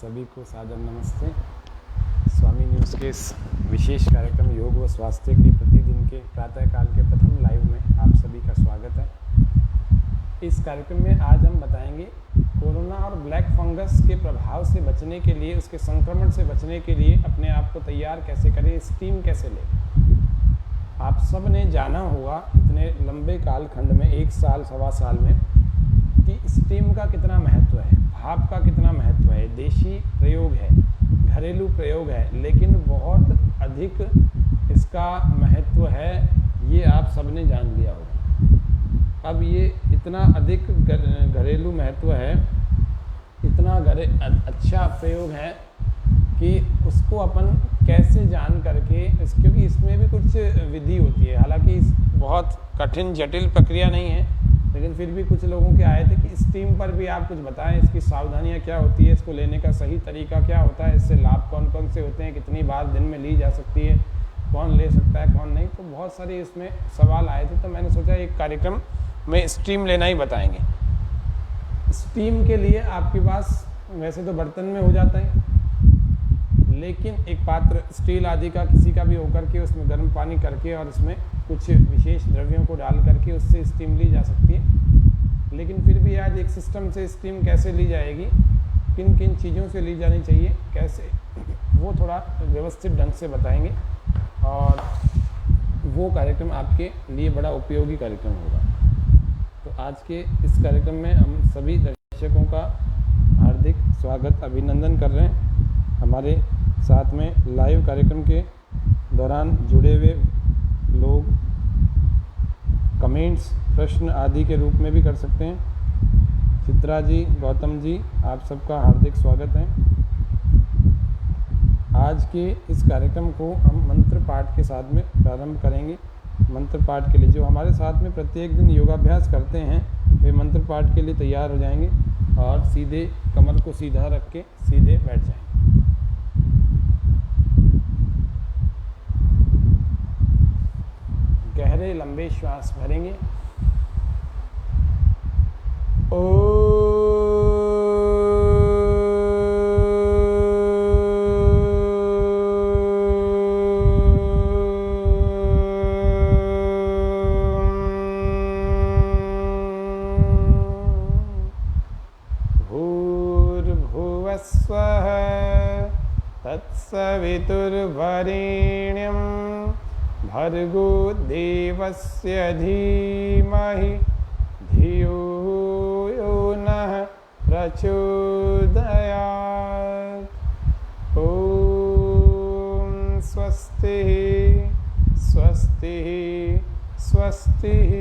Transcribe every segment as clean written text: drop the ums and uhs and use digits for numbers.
सभी को सादर नमस्ते। स्वामी न्यूज़ के इस विशेष कार्यक्रम योग व स्वास्थ्य के प्रतिदिन के प्रातःकाल के प्रथम लाइव में आप सभी का स्वागत है। इस कार्यक्रम में आज हम बताएंगे कोरोना और ब्लैक फंगस के प्रभाव से बचने के लिए, उसके संक्रमण से बचने के लिए अपने आप को तैयार कैसे करें, स्टीम कैसे लें। आप सब ने जाना होगा इतने लंबे कालखंड में, 1 साल सवा साल में, कि स्टीम का कितना महत्व है, भाप का कितना महत्व है। देशी प्रयोग है, घरेलू प्रयोग है, लेकिन बहुत अधिक इसका महत्व है, ये आप सबने जान लिया होगा। अब ये इतना अधिक घरेलू महत्व है, इतना अच्छा प्रयोग है कि उसको अपन कैसे जान करके, क्योंकि इसमें भी कुछ विधि होती है। हालांकि बहुत कठिन जटिल प्रक्रिया नहीं है, लेकिन फिर भी कुछ लोगों के आए थे कि स्टीम पर भी आप कुछ बताएं, इसकी सावधानियां क्या होती है, इसको लेने का सही तरीका क्या होता है, इससे लाभ कौन कौन से होते हैं, कितनी बार दिन में ली जा सकती है, कौन ले सकता है कौन नहीं। तो बहुत सारे इसमें सवाल आए थे, तो मैंने सोचा एक कार्यक्रम में स्टीम लेना ही बताएंगे। स्टीम के लिए आपके पास वैसे तो बर्तन में हो जाता है, लेकिन एक पात्र स्टील आदि का किसी का भी होकर के उसमें गर्म पानी करके और उसमें कुछ विशेष द्रव्यों को डाल करके उससे स्टीम ली जा सकती है। लेकिन फिर भी आज एक सिस्टम से स्टीम कैसे ली जाएगी, किन किन चीज़ों से ली जानी चाहिए, कैसे, वो थोड़ा व्यवस्थित ढंग से बताएंगे और वो कार्यक्रम आपके लिए बड़ा उपयोगी कार्यक्रम होगा। तो आज के इस कार्यक्रम में हम सभी दर्शकों का हार्दिक स्वागत अभिनंदन कर रहे हैं। हमारे साथ में लाइव कार्यक्रम के दौरान जुड़े हुए लोग कमेंट्स, प्रश्न आदि के रूप में भी कर सकते हैं। चित्रा जी, गौतम जी, आप सबका हार्दिक स्वागत है। आज के इस कार्यक्रम को हम मंत्र पाठ के साथ में प्रारंभ करेंगे। मंत्र पाठ के लिए जो हमारे साथ में प्रत्येक दिन योगाभ्यास करते हैं, वे मंत्र पाठ के लिए तैयार हो जाएंगे और सीधे कमर को सीधा रख के सीधे बैठ जाएंगे। गहरे लंबे श्वास भरेंगे। भूर्भुवस्वः तत्सवितुर्वरेण्यं भर्गो देवस्य धीमहि धियो यो नः प्रचोदयात्। ॐ स्वस्तिः स्वस्तिः स्वस्तिः।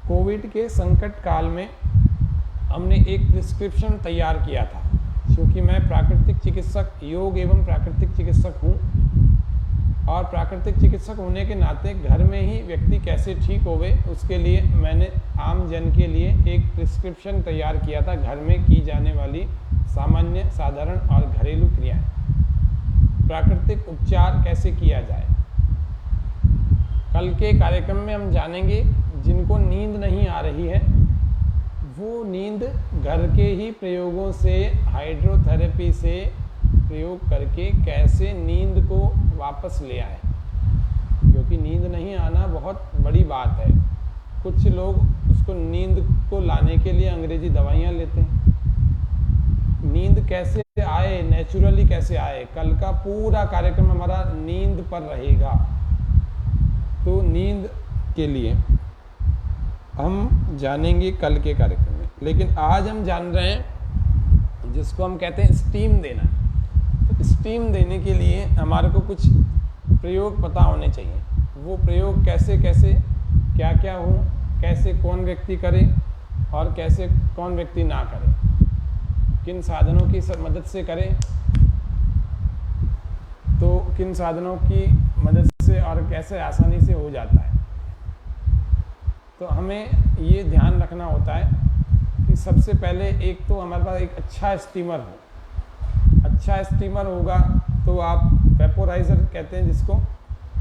कोविड के संकट काल में हमने एक प्रिस्क्रिप्शन तैयार किया था, क्योंकि मैं प्राकृतिक चिकित्सक, योग एवं प्राकृतिक चिकित्सक हूँ, और प्राकृतिक चिकित्सक होने के नाते घर में ही व्यक्ति कैसे ठीक होवे, उसके लिए मैंने आम जन के लिए एक प्रिस्क्रिप्शन तैयार किया था। घर में की जाने वाली सामान्य, साधारण और घरेलू क्रियाएं, प्राकृतिक उपचार कैसे किया जाए। कल के कार्यक्रम में हम जानेंगे जिनको नींद नहीं आ रही है, वो नींद घर के ही प्रयोगों से, हाइड्रोथेरेपी से प्रयोग करके कैसे नींद को वापस ले आए, क्योंकि नींद नहीं आना बहुत बड़ी बात है। कुछ लोग उसको नींद को लाने के लिए अंग्रेजी दवाइयाँ लेते हैं। नींद कैसे आए, नेचुरली कैसे आए, कल का पूरा कार्यक्रम हमारा नींद पर रहेगा। तो नींद के लिए हम जानेंगे कल के कार्यक्रम में, लेकिन आज हम जान रहे हैं जिसको हम कहते हैं स्टीम देना। तो स्टीम देने के लिए हमारे को कुछ प्रयोग पता होने चाहिए। वो प्रयोग कैसे कैसे, क्या क्या हो, कैसे कौन व्यक्ति करे और कैसे कौन व्यक्ति ना करे, किन साधनों की मदद से करें, तो किन साधनों की मदद से और कैसे आसानी से हो जाता है। तो हमें ये ध्यान रखना होता है कि सबसे पहले एक तो हमारे पास एक अच्छा स्टीमर हो। अच्छा स्टीमर होगा तो आप वेपोराइज़र कहते हैं जिसको,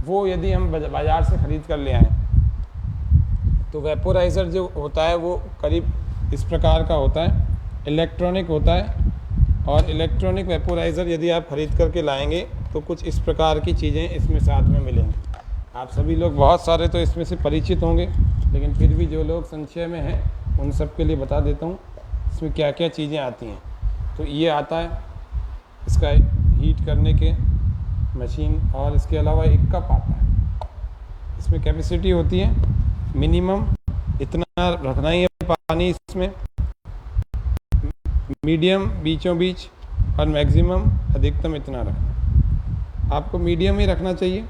वो यदि हम बाज़ार से ख़रीद कर ले आएँ तो वेपोराइज़र जो होता है वो करीब इस प्रकार का होता है। इलेक्ट्रॉनिक होता है। और इलेक्ट्रॉनिक वेपोराइज़र यदि आप ख़रीद करके लाएंगे तो कुछ इस प्रकार की चीज़ें इसमें साथ में मिलेंगी। आप सभी लोग बहुत सारे तो इसमें से परिचित होंगे, लेकिन फिर भी जो लोग संशय में हैं उन सब के लिए बता देता हूँ इसमें क्या क्या चीज़ें आती हैं। तो ये आता है इसका हीट करने के मशीन, और इसके अलावा एक कप आता है। इसमें कैपेसिटी होती है मिनिमम इतना रखना ही है पानी इसमें, मीडियम बीचों बीच, और मैक्सिमम अधिकतम इतना रखना। आपको मीडियम ही रखना चाहिए।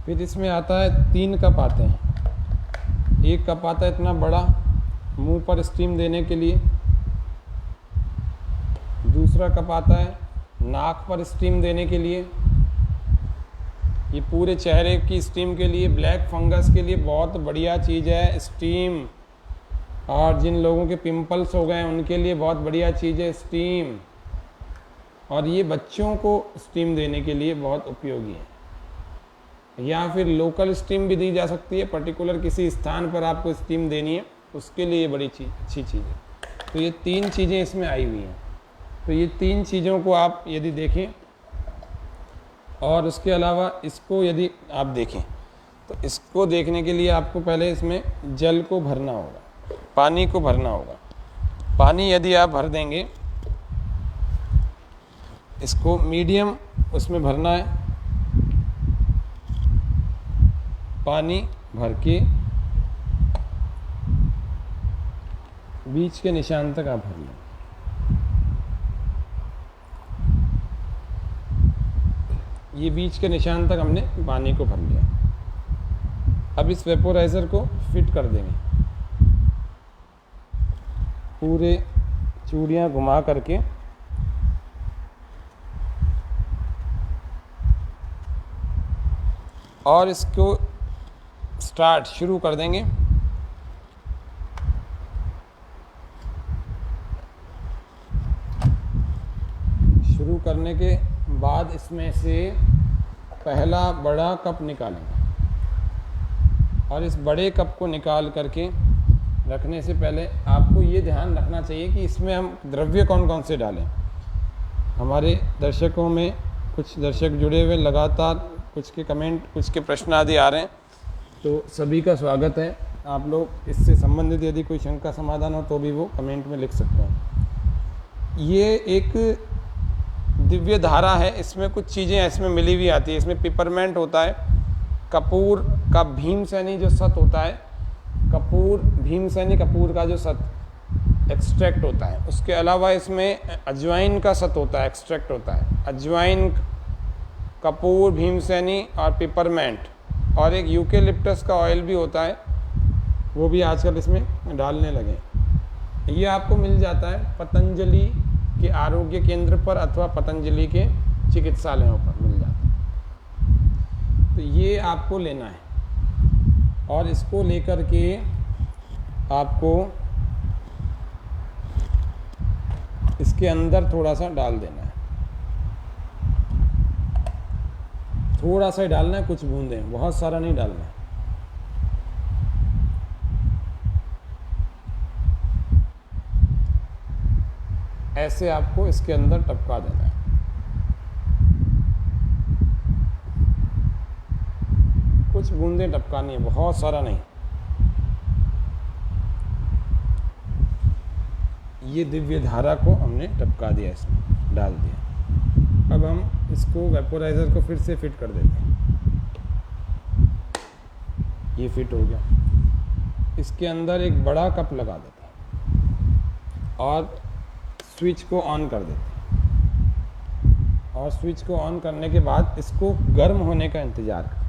फिर इसमें आता है 3 कप आते हैं। एक कप आता है इतना बड़ा मुंह पर स्टीम देने के लिए, दूसरा कप आता है नाक पर स्टीम देने के लिए, ये पूरे चेहरे की स्टीम के लिए, ब्लैक फंगस के लिए बहुत बढ़िया चीज़ है स्टीम। और जिन लोगों के पिंपल्स हो गए हैं उनके लिए बहुत बढ़िया चीज़ है स्टीम। और ये बच्चों को स्टीम देने के लिए बहुत उपयोगी है। या फिर लोकल स्टीम भी दी जा सकती है, पर्टिकुलर किसी स्थान पर आपको स्टीम देनी है उसके लिए बड़ी अच्छी चीज़ है। तो ये 3 चीज़ें इसमें आई हुई हैं। तो ये 3 चीज़ों को आप यदि देखें, और उसके अलावा इसको यदि आप देखें तो इसको देखने के लिए आपको पहले इसमें जल को भरना होगा, पानी को भरना होगा। पानी यदि आप भर देंगे, इसको मीडियम उसमें भरना है, पानी भर के बीच के निशान तक आप भर लें। ये बीच के निशान तक हमने पानी को भर लिया। अब इस वेपोराइज़र को फिट कर देंगे, पूरे चूड़ियाँ घुमा करके और इसको शुरू कर देंगे। शुरू करने के बाद इसमें से पहला बड़ा कप निकालेंगे, और इस बड़े कप को निकाल करके रखने से पहले आपको ये ध्यान रखना चाहिए कि इसमें हम द्रव्य कौन कौन से डालें। हमारे दर्शकों में कुछ दर्शक जुड़े हुए लगातार, कुछ के कमेंट, कुछ के प्रश्न आदि आ रहे हैं, तो सभी का स्वागत है। आप लोग इससे संबंधित यदि कोई शंका समाधान हो तो भी वो कमेंट में लिख सकते हैं। ये एक दिव्य धारा है, इसमें कुछ चीज़ें इसमें मिली हुई आती है। इसमें पिपरमेंट होता है, कपूर का भीमसेनी जो सत होता है, भीमसेनी कपूर का जो सत एक्सट्रैक्ट होता है। उसके अलावा इसमें अजवाइन का सत होता है, एक्सट्रैक्ट होता है। अजवाइन, कपूर, भीमसेनी और पिपरमेंट, और एक यूकेलिप्टस का ऑयल भी होता है, वो भी आजकल इसमें डालने लगे। ये आपको मिल जाता है पतंजलि के आरोग्य केंद्र पर अथवा पतंजलि के चिकित्सालयों पर मिल जाता है। तो ये आपको लेना है, और इसको लेकर के आपको इसके अंदर थोड़ा सा डाल देना है। थोड़ा सा ही डालना है, कुछ बूंदें, बहुत सारा नहीं डालना है। ऐसे आपको इसके अंदर टपका देना है। कुछ बूंदें टपकानी है, बहुत सारा नहीं। ये दिव्य धारा को हमने टपका दिया, इसमें डाल दिया। अब हम इसको वेपोराइज़र को फिर से फिट कर देते हैं। ये फिट हो गया। इसके अंदर एक बड़ा कप लगा देते हैं और स्विच को ऑन कर देते हैं। और स्विच को ऑन करने के बाद इसको गर्म होने का इंतज़ार करें।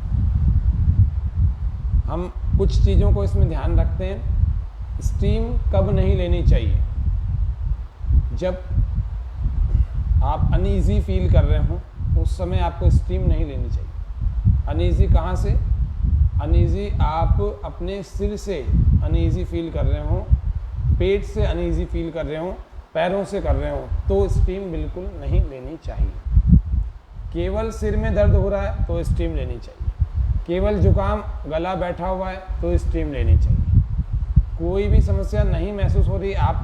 हम कुछ चीज़ों को इसमें ध्यान रखते हैं। स्टीम कब नहीं लेनी चाहिए? जब आप अनईज़ी फील कर रहे हो उस समय आपको स्टीम नहीं लेनी चाहिए। अनईज़ी कहाँ से? अनईज़ी आप अपने सिर से अनईज़ी फील कर रहे हो, पेट से अनईज़ी फील कर रहे हो, पैरों से कर रहे हो, तो स्टीम बिल्कुल नहीं लेनी चाहिए। केवल सिर में दर्द हो रहा है तो स्टीम लेनी चाहिए। केवल जुकाम, गला बैठा हुआ है तो स्टीम लेनी चाहिए। कोई भी समस्या नहीं महसूस हो रही, आप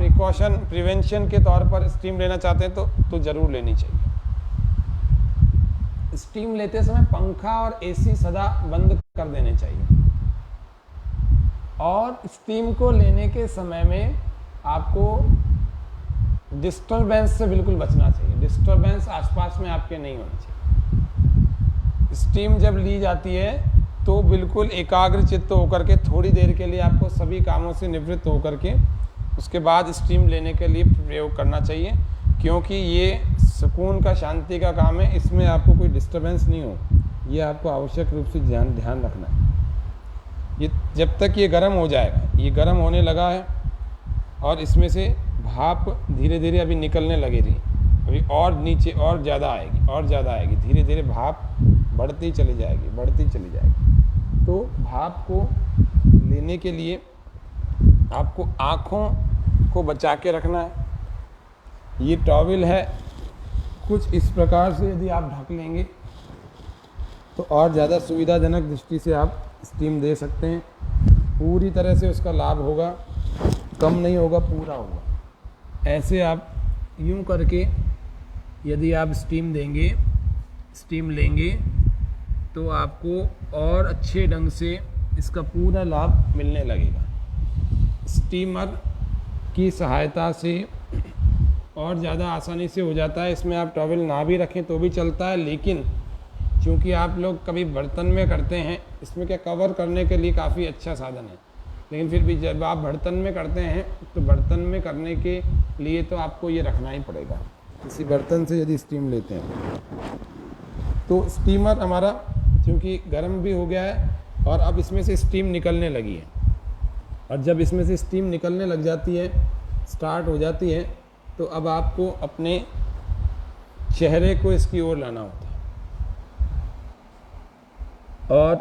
प्रिवेंशन के तौर पर स्टीम लेना चाहते हैं तो ज़रूर लेनी चाहिए। स्टीम लेते समय पंखा और एसी सदा बंद कर देने चाहिए। और स्टीम को लेने के समय में आपको डिस्टरबेंस से बिल्कुल बचना चाहिए। डिस्टरबेंस आसपास में आपके नहीं होना चाहिए। स्टीम जब ली जाती है तो बिल्कुल एकाग्र चित्त होकर के थोड़ी देर के लिए आपको सभी कामों से निवृत्त होकर के उसके बाद स्टीम लेने के लिए प्रयोग करना चाहिए, क्योंकि ये सुकून का, शांति का काम है। इसमें आपको कोई डिस्टरबेंस नहीं हो, ये आपको आवश्यक रूप से ध्यान रखना है। ये जब तक ये गर्म हो जाएगा, ये गर्म होने लगा है और इसमें से भाप धीरे धीरे अभी निकलने लगेगी, अभी और नीचे और ज़्यादा आएगी, और ज़्यादा आएगी, धीरे धीरे भाप बढ़ती चली जाएगी, बढ़ती चली जाएगी। तो भाप को लेने के लिए आपको आँखों को बचा के रखना है। ये टॉवल है, कुछ इस प्रकार से यदि आप ढक लेंगे तो और ज़्यादा सुविधाजनक दृष्टि से आप स्टीम दे सकते हैं। पूरी तरह से उसका लाभ होगा, कम नहीं होगा, पूरा होगा। ऐसे आप यूं करके यदि आप स्टीम लेंगे तो आपको और अच्छे ढंग से इसका पूरा लाभ मिलने लगेगा। स्टीमर की सहायता से और ज़्यादा आसानी से हो जाता है। इसमें आप टॉवल ना भी रखें तो भी चलता है, लेकिन चूँकि आप लोग कभी बर्तन में करते हैं, इसमें क्या कवर करने के लिए काफ़ी अच्छा साधन है, लेकिन फिर भी जब आप बर्तन में करते हैं तो बर्तन में करने के लिए तो आपको ये रखना ही पड़ेगा। किसी बर्तन से यदि स्टीम लेते हैं तो स्टीमर हमारा क्योंकि गर्म भी हो गया है और अब इसमें से स्टीम निकलने लगी है, और जब इसमें से स्टीम निकलने लग जाती है, स्टार्ट हो जाती है, तो अब आपको अपने चेहरे को इसकी ओर लाना होता है और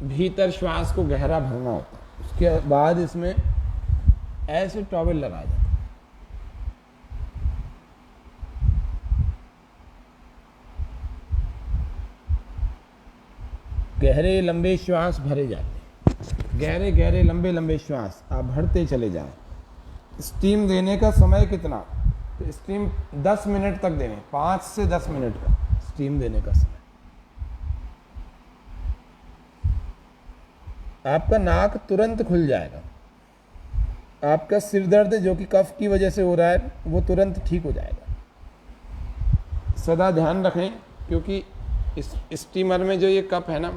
भीतर श्वास को गहरा भरना होता है। उसके बाद इसमें ऐसे टॉवल लगाया जाता है। गहरे लंबे श्वास भरे जाते हैं, गहरे गहरे लंबे लंबे श्वास आप भरते चले जाएं। स्टीम देने का समय कितना, तो स्टीम 10 मिनट तक देने, 5 से 10 मिनट का स्टीम देने का समय। आपका नाक तुरंत खुल जाएगा, आपका सिर दर्द जो कि कफ की वजह से हो रहा है वो तुरंत ठीक हो जाएगा। सदा ध्यान रखें, क्योंकि इस स्टीमर में जो ये कप है ना,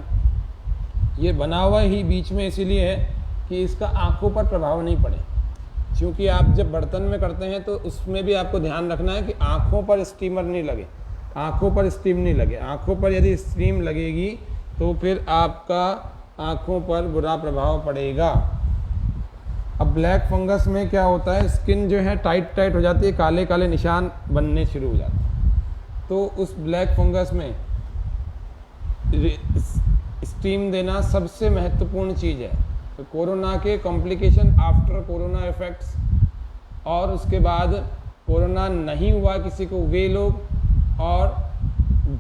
ये बना हुआ ही बीच में इसीलिए है कि इसका आँखों पर प्रभाव नहीं पड़े। क्योंकि आप जब बर्तन में करते हैं तो उसमें भी आपको ध्यान रखना है कि आँखों पर स्टीमर नहीं लगे, आँखों पर स्टीम नहीं लगे। आँखों पर यदि स्टीम लगेगी तो फिर आपका आँखों पर बुरा प्रभाव पड़ेगा। अब ब्लैक फंगस में क्या होता है, स्किन जो है टाइट हो जाती है, काले काले निशान बनने शुरू हो जाते हैं। तो उस ब्लैक फंगस में स्टीम देना सबसे महत्वपूर्ण चीज़ है। तो कोरोना के कॉम्प्लिकेशन, आफ्टर कोरोना इफेक्ट्स, और उसके बाद कोरोना नहीं हुआ किसी को वे लोग, और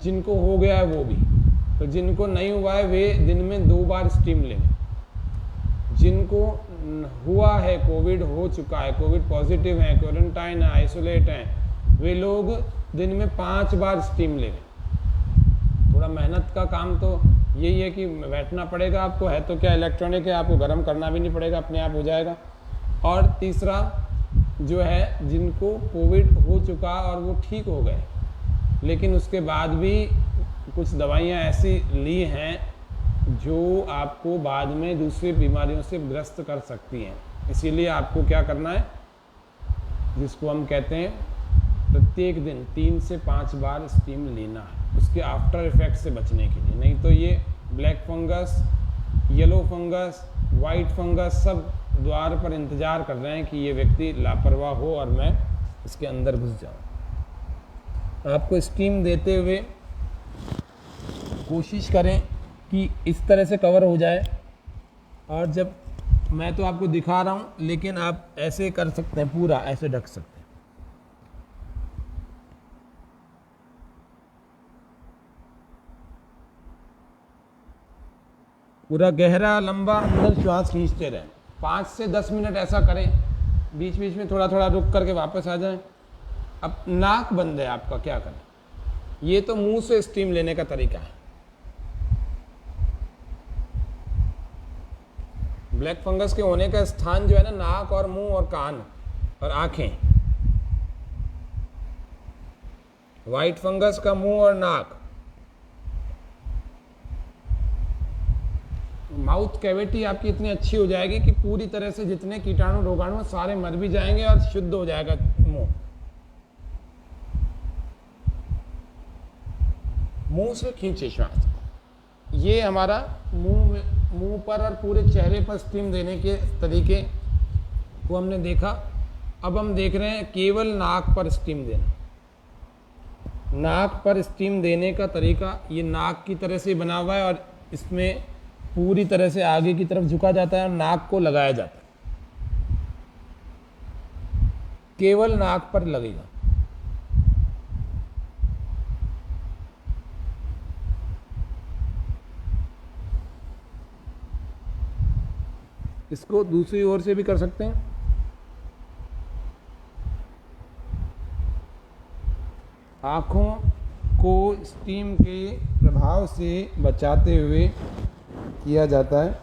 जिनको हो गया है वो भी। तो जिनको नहीं हुआ है वे दिन में 2 बार स्टीम लें। जिनको हुआ है, कोविड हो चुका है, कोविड पॉजिटिव है, क्वारंटाइन है, आइसोलेट हैं, वे लोग दिन में 5 बार स्टीम लें। थोड़ा मेहनत का काम तो यही है कि बैठना पड़ेगा आपको, है तो क्या इलेक्ट्रॉनिक है, आपको गर्म करना भी नहीं पड़ेगा, अपने आप हो जाएगा। और तीसरा जो है, जिनको कोविड हो चुका और वो ठीक हो गए, लेकिन उसके बाद भी कुछ दवाइयाँ ऐसी ली हैं जो आपको बाद में दूसरी बीमारियों से ग्रस्त कर सकती हैं। इसीलिए आपको क्या करना है, जिसको हम कहते हैं प्रत्येक दिन 3 से 5 बार स्टीम लेना है, उसके आफ्टर इफेक्ट से बचने के लिए। नहीं तो ये black fungus, yellow fungus, white fungus सब द्वार पर इंतज़ार कर रहे हैं कि ये व्यक्ति लापरवाह हो और मैं इसके अंदर घुस जाऊं। आपको स्टीम देते हुए कोशिश करें कि इस तरह से कवर हो जाए, और जब मैं तो आपको दिखा रहा हूं, लेकिन आप ऐसे कर सकते हैं, पूरा ऐसे ढक सकते हैं। पूरा गहरा लंबा अंदर श्वास खींचते रहें। 5 से 10 मिनट ऐसा करें, बीच बीच में थोड़ा थोड़ा रुक करके वापस आ जाएं। अब नाक बंद है आपका, क्या करें? ये तो मुंह से स्टीम लेने का तरीका है। ब्लैक फंगस के होने का स्थान जो है ना, नाक और मुंह और कान और आंखें। व्हाइट फंगस का मुंह और नाक। माउथ कैविटी आपकी इतनी अच्छी हो जाएगी कि पूरी तरह से जितने कीटाणु रोगाणु सारे मर भी जाएंगे और शुद्ध हो जाएगा मुंह। मुंह से खींचे श्वास। ये हमारा मुंह पर और पूरे चेहरे पर स्टीम देने के तरीके को हमने देखा। अब हम देख रहे हैं केवल नाक पर स्टीम देना। नाक पर स्टीम देने का तरीका, ये नाक की तरह से बना हुआ है और इसमें पूरी तरह से आगे की तरफ झुका जाता है और नाक को लगाया जाता है। केवल नाक पर लगेगा। इसको दूसरी ओर से भी कर सकते हैं। आँखों को स्टीम के प्रभाव से बचाते हुए किया जाता है।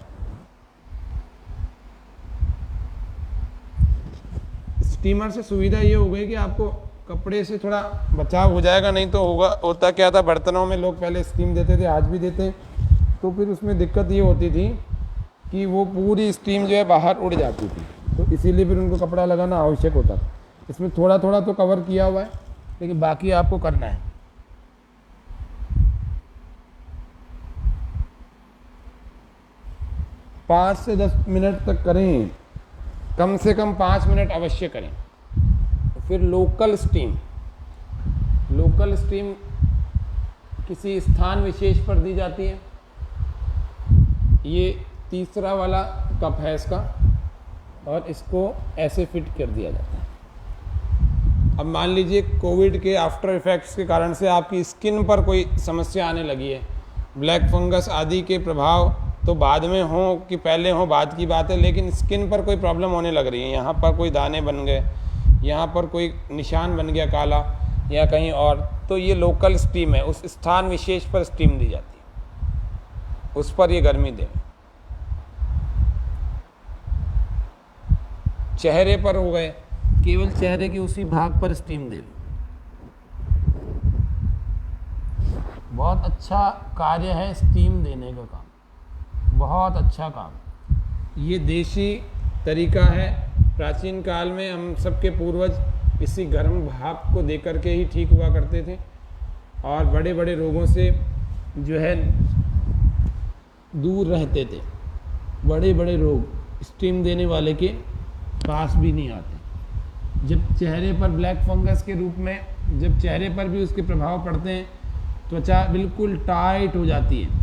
स्टीमर से सुविधा ये हो गई कि आपको कपड़े से थोड़ा बचाव हो जाएगा, नहीं तो होता क्या था, बर्तनों में लोग पहले स्टीम देते थे, आज भी देते हैं, तो फिर उसमें दिक्कत ये होती थी कि वो पूरी स्टीम जो है बाहर उड़ जाती थी, तो इसीलिए फिर उनको कपड़ा लगाना आवश्यक होता था। इसमें थोड़ा थोड़ा तो कवर किया हुआ है, लेकिन बाकी आपको करना है। पाँच से 10 मिनट तक करें, कम से कम 5 मिनट अवश्य करें। फिर लोकल स्टीम किसी स्थान विशेष पर दी जाती है। ये तीसरा वाला कप है इसका, और इसको ऐसे फिट कर दिया जाता है। अब मान लीजिए कोविड के आफ्टर इफेक्ट्स के कारण से आपकी स्किन पर कोई समस्या आने लगी है, ब्लैक फंगस आदि के प्रभाव तो बाद में हो कि पहले हो बात की बात है, लेकिन स्किन पर कोई प्रॉब्लम होने लग रही है, यहाँ पर कोई दाने बन गए, यहाँ पर कोई निशान बन गया काला या कहीं और, तो ये लोकल स्टीम है, उस स्थान विशेष पर स्टीम दी जाती है, उस पर ये गर्मी दे। चेहरे पर हो गए, केवल चेहरे के उसी भाग पर स्टीम दे। बहुत अच्छा कार्य है स्टीम देने का काम, बहुत अच्छा काम। ये देशी तरीका है। प्राचीन काल में हम सबके पूर्वज इसी गर्म भाप को देकर के ही ठीक हुआ करते थे, और बड़े बड़े रोगों से जो है दूर रहते थे। बड़े बड़े रोग स्टीम देने वाले के पास भी नहीं आते। जब चेहरे पर ब्लैक फंगस के रूप में जब चेहरे पर भी उसके प्रभाव पड़ते हैं, त्वचा बिल्कुल टाइट हो जाती है।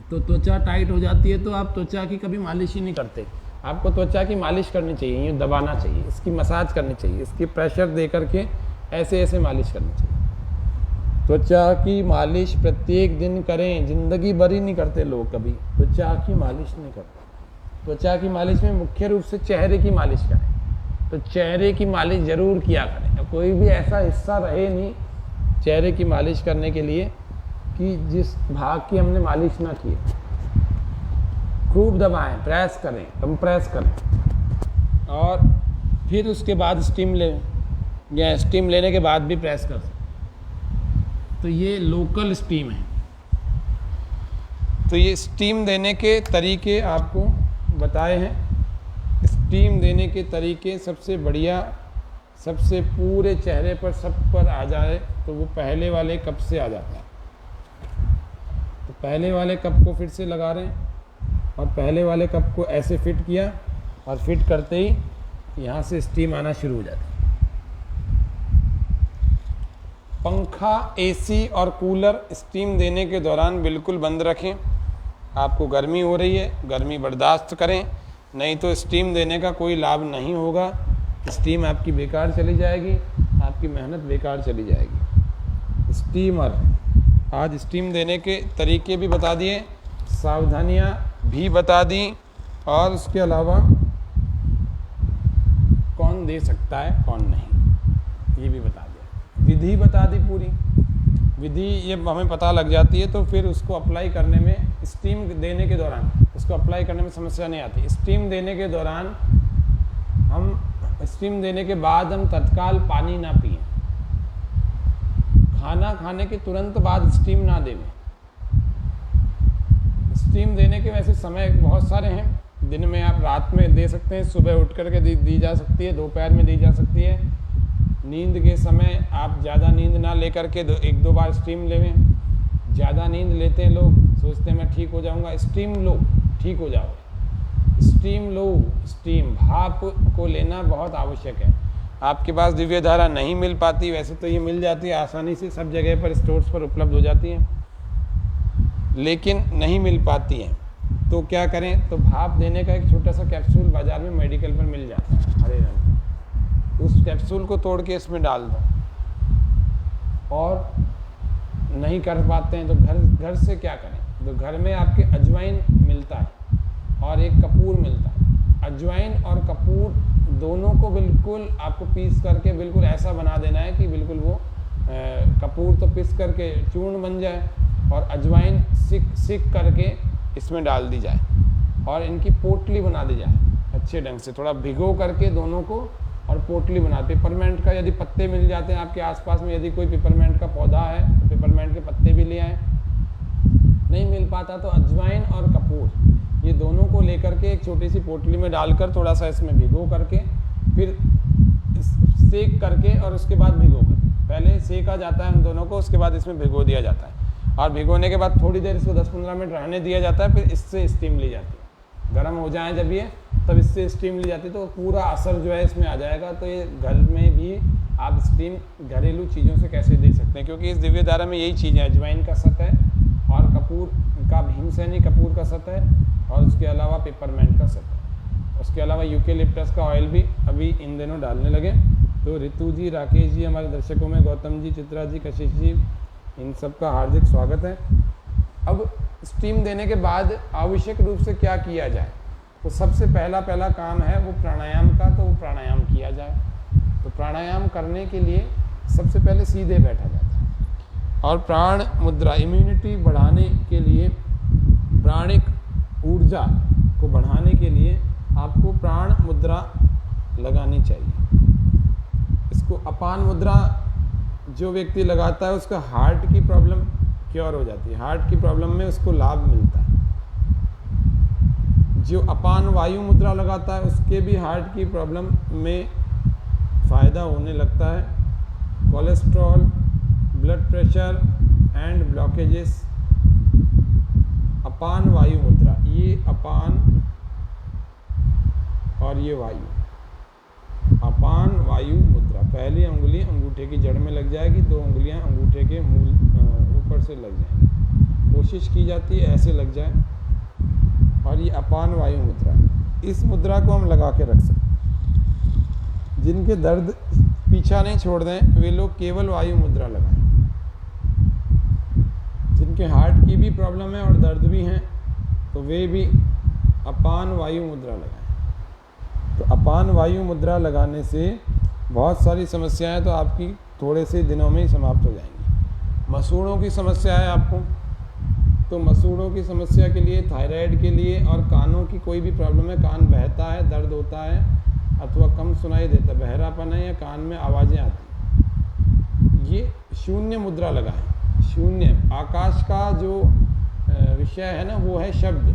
तो त्वचा टाइट हो जाती है तो आप त्वचा की कभी मालिश ही नहीं करते। आपको त्वचा की मालिश करनी चाहिए, यूँ दबाना चाहिए, इसकी मसाज करनी चाहिए, इसकी प्रेशर दे करके ऐसे ऐसे मालिश करनी चाहिए। त्वचा की मालिश प्रत्येक दिन करें, जिंदगी भर ही नहीं करते लोग, कभी त्वचा की मालिश नहीं करते। त्वचा की मालिश में मुख्य रूप से चेहरे की मालिश करें, तो चेहरे की मालिश जरूर किया करें। कोई भी ऐसा हिस्सा रहे नहीं चेहरे की मालिश करने के लिए कि जिस भाग की हमने मालिश ना की। खूब दबाएं, प्रेस करें, कंप्रेस करें, और फिर उसके बाद स्टीम लें, या स्टीम लेने के बाद भी प्रेस कर सकते। तो ये लोकल स्टीम है। तो ये स्टीम देने के तरीके आपको बताए हैं। स्टीम देने के तरीके सबसे बढ़िया, सबसे पूरे चेहरे पर सब पर आ जाए तो वो पहले वाले कप से आ जाता है। तो पहले वाले कप को फिर से लगा रहे हैं, और पहले वाले कप को ऐसे फिट किया, और फिट करते ही यहाँ से स्टीम आना शुरू हो जाती है। पंखा, एसी और कूलर स्टीम देने के दौरान बिल्कुल बंद रखें। आपको गर्मी हो रही है, गर्मी बर्दाश्त करें, नहीं तो स्टीम देने का कोई लाभ नहीं होगा। स्टीम आपकी बेकार चली जाएगी, आपकी मेहनत बेकार चली जाएगी। स्टीमर, आज स्टीम देने के तरीके भी बता दिए, सावधानियाँ भी बता दी, और उसके अलावा कौन दे सकता है कौन नहीं, ये भी बता दिया। विधि बता दी पूरी, विधि ये हमें पता लग जाती है तो फिर उसको अप्लाई करने में, स्टीम देने के दौरान उसको अप्लाई करने में समस्या नहीं आती। स्टीम देने के दौरान हम, स्टीम देने के बाद हम तत्काल पानी ना पिएं, खाना खाने के तुरंत बाद स्टीम ना देवें। स्टीम देने के वैसे समय बहुत सारे हैं, दिन में आप रात में दे सकते हैं, सुबह उठ करके दी जा सकती है, दोपहर में दी जा सकती है। नींद के समय आप ज़्यादा नींद ना लेकर के एक दो बार स्टीम लेवें। ज़्यादा नींद लेते हैं लोग, सोचते हैं मैं ठीक हो जाऊंगा, स्टीम लो ठीक हो जाओगे। स्टीम लो, स्टीम भाप को लेना बहुत आवश्यक है। आपके पास दिव्य धारा नहीं मिल पाती, वैसे तो ये मिल जाती है आसानी से, सब जगह पर स्टोर्स पर उपलब्ध हो जाती है, लेकिन नहीं मिल पाती है तो क्या करें, तो भाप देने का एक छोटा सा कैप्सूल बाज़ार में मेडिकल पर मिल जाता है हरे रंग का, उस कैप्सूल को तोड़ के इसमें डाल दो। और नहीं कर पाते हैं तो घर से क्या करें, तो घर में आपके अजवाइन मिलता है और एक कपूर मिलता है। अजवाइन और कपूर दोनों को बिल्कुल आपको पीस करके बिल्कुल ऐसा बना देना है कि बिल्कुल वो कपूर तो पीस करके चूर्ण बन जाए और अजवाइन सिक करके इसमें डाल दी जाए और इनकी पोटली बना दी जाए अच्छे ढंग से, थोड़ा भिगो करके दोनों को और पोटली बना। पेपरमेंट का यदि पत्ते मिल जाते हैं आपके आसपास में, यदि कोई पेपरमेंट का पौधा है तो पेपरमेंट के पत्ते भी ले आएँ। नहीं मिल पाता तो अजवाइन और कपूर ये दोनों को लेकर के एक छोटी सी पोटली में डालकर थोड़ा सा इसमें भिगो करके फिर सेक करके और उसके बाद भिगो करके, पहले सेका जाता है उन दोनों को, उसके बाद इसमें भिगो दिया जाता है और भिगोने के बाद थोड़ी देर इसको 10-15 मिनट रहने दिया जाता है, फिर इससे स्टीम ली जाती है। गर्म हो जाए जब ये, तब इससे स्टीम ली जाती है तो पूरा असर जो है इसमें आ जाएगा। तो ये घर में भी आप स्टीम घरेलू चीज़ों से कैसे दे सकते हैं, क्योंकि इस दिव्य धारा में यही चीज़ें, अजवाइन का सत है और कपूर का, भीमसेनी कपूर का सत है और उसके अलावा पेपरमेंट का सत है। उसके अलावा यूकेलिप्टस का ऑयल भी अभी इन दिनों डालने लगे। तो रितु जी, राकेश जी हमारे दर्शकों में, गौतम जी, चित्रा जी, कशिश जी, इन सब का हार्दिक स्वागत है। अब स्टीम देने के बाद आवश्यक रूप से क्या किया जाए, तो सबसे पहला काम है वो प्राणायाम का, तो वो प्राणायाम किया जाए। तो प्राणायाम करने के लिए सबसे पहले सीधे बैठा जाता है और प्राण मुद्रा, इम्यूनिटी बढ़ाने के लिए, प्राणिक ऊर्जा को बढ़ाने के लिए आपको प्राण मुद्रा लगानी चाहिए। इसको अपान मुद्रा जो व्यक्ति लगाता है उसका हार्ट की प्रॉब्लम क्योर हो जाती है, हार्ट की प्रॉब्लम में उसको लाभ मिलता है। जो अपान वायु मुद्रा लगाता है उसके भी हार्ट की प्रॉब्लम में फ़ायदा होने लगता है। Cholesterol, blood pressure and blockages. अपान वायु मुद्रा, ये अपान और ये वायु, अपान वायु मुद्रा। पहली उंगली अंगूठे की जड़ में लग जाएगी, 2 उंगलियां अंगूठे के मूल ऊपर से लग जाएंगी, कोशिश की जाती है ऐसे लग जाए। और ये अपान वायु मुद्रा, इस मुद्रा को हम लगा के रख सकते। जिनके दर्द पीछा नहीं छोड़ दें वे लोग केवल वायु मुद्रा लगाएं। जिनके हार्ट की भी प्रॉब्लम है और दर्द भी हैं तो वे भी अपान वायु मुद्रा लगाएं। तो अपान वायु मुद्रा लगाने से बहुत सारी समस्याएं तो आपकी थोड़े से दिनों में ही समाप्त हो जाएंगी। मसूड़ों की समस्या है आपको, तो मसूड़ों की समस्या के लिए, थायराइड के लिए और कानों की कोई भी प्रॉब्लम है, कान बहता है, दर्द होता है अथवा कम सुनाई देता, बहरापन है या कान में आवाज़ें आती, ये शून्य मुद्रा लगाएं। शून्य, आकाश का जो विषय है ना वो है शब्द,